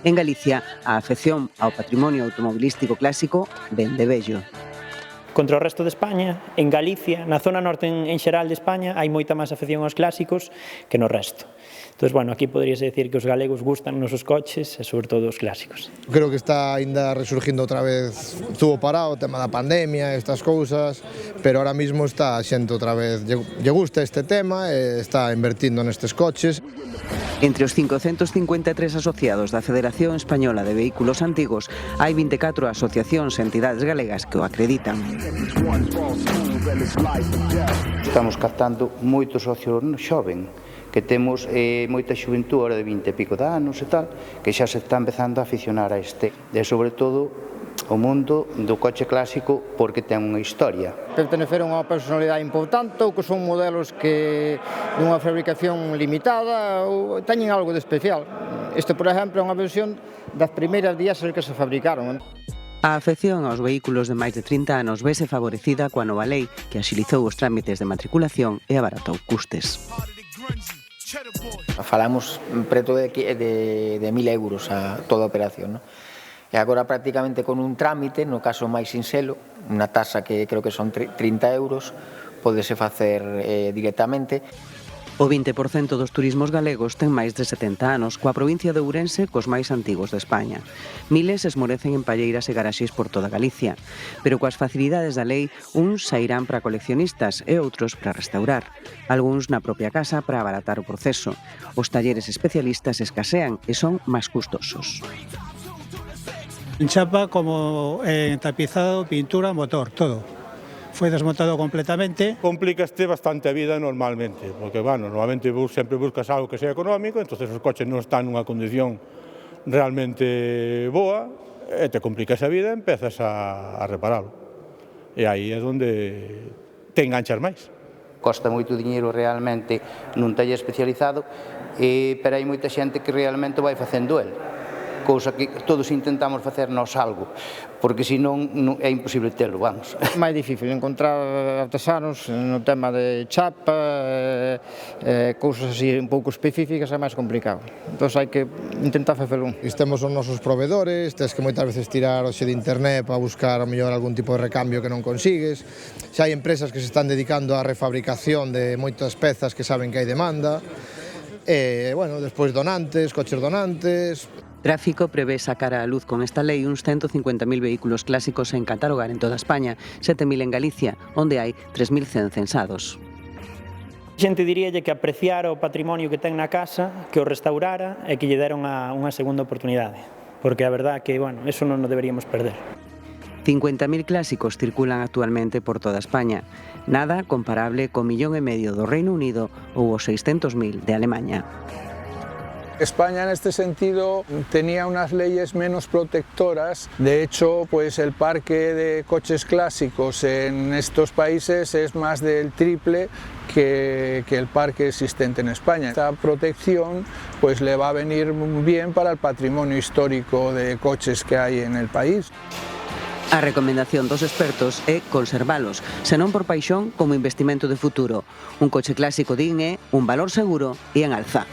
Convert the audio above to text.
En Galicia, a afección ao patrimonio automobilístico clásico vén de vello. Contra o resto de España, en Galicia, na zona norte en xeral de España, hai moita máis afección aos clásicos que no resto. Entón, bueno, aquí poderíase decir que os galegos gustan nos os coches e sobre todo os clásicos. Creo que está ainda resurgindo outra vez, estuvo parado o tema da pandemia, estas cousas, pero ahora mismo está a xente outra vez, lle gusta este tema e está invertindo nestes coches. Entre os 553 asociados da Federación Española de Vehículos Antigos hai 24 asociacións e entidades galegas que o acreditan. Estamos captando moito socio xoven, que temos moita xuventud ahora de 20 e pico de anos e tal, que xa se está empezando a aficionar a este. E sobre todo o mundo do coche clásico porque ten unha historia. Pertenecer a unha personalidade importante ou que son modelos que dunha fabricación limitada ou teñen algo de especial. Este, por exemplo, é unha versión das primeiras diésel que se fabricaron. A afección aos vehículos de máis de 30 anos vese favorecida coa nova lei que axilizou os trámites de matriculación e abaratou custes. Falamos preto de 1.000 euros a toda a operación, non? E agora prácticamente con un trámite, no caso máis sinxelo, unha tasa que creo que son 30 euros, pódese facer directamente. O 20% dos turismos galegos ten máis de 70 anos, coa provincia de Ourense cos máis antigos de España. Miles esmorecen en palleiras e garaxes por toda Galicia, pero coas facilidades da lei, uns sairán para coleccionistas e outros para restaurar. Algúns na propia casa para abaratar o proceso. Os talleres especialistas escasean e son máis custosos. En chapa como en tapizado, pintura, motor, todo. Foi desmontado completamente. Complicaste bastante a vida normalmente, porque, bueno, normalmente sempre buscas algo que sea económico, entonces os coches non están nunha condición realmente boa, e te complicas a vida e empezas a reparalo. E aí é onde te enganchas máis. Costa moito diñeiro realmente nun taller especializado, pero hai moita xente que realmente vai facendo el. Cousa que todos intentamos facernos algo, porque senón é imposible telo, vamos. É máis difícil encontrar artesanos no tema de chapa, cousas así un pouco específicas é máis complicado. Entón hai que intentar facelo. Temos os nosos proveedores, tens que moitas veces tirar hoxe de internet para buscar ao mellor algún tipo de recambio que non consigues. Xa hai empresas que se están dedicando á refabricación de moitas pezas que saben que hai demanda. E, bueno, despois donantes, coches donantes. Tráfico prevé sacar á luz con esta lei uns 150.000 vehículos clásicos en catalogar en toda España, 7.000 en Galicia, onde hai 3.100 censados. A xente diríalle que apreciara o patrimonio que ten na casa, que o restaurara e que lle dera unha segunda oportunidade, porque a verdad que, bueno, eso non o deberíamos perder. 50.000 clásicos circulan actualmente por toda España, nada comparable co 1,5 millón do Reino Unido ou os 600.000 de Alemaña. España en este sentido tenía unas leyes menos protectoras. De hecho, pues el parque de coches clásicos en estos países es más del triple que el parque existente en España. Esta protección pues le va a venir muy bien para el patrimonio histórico de coches que hay en el país. A recomendación dos expertos é conservalos, senón por paixón como investimento de futuro. Un coche clásico din é un valor seguro e en alza.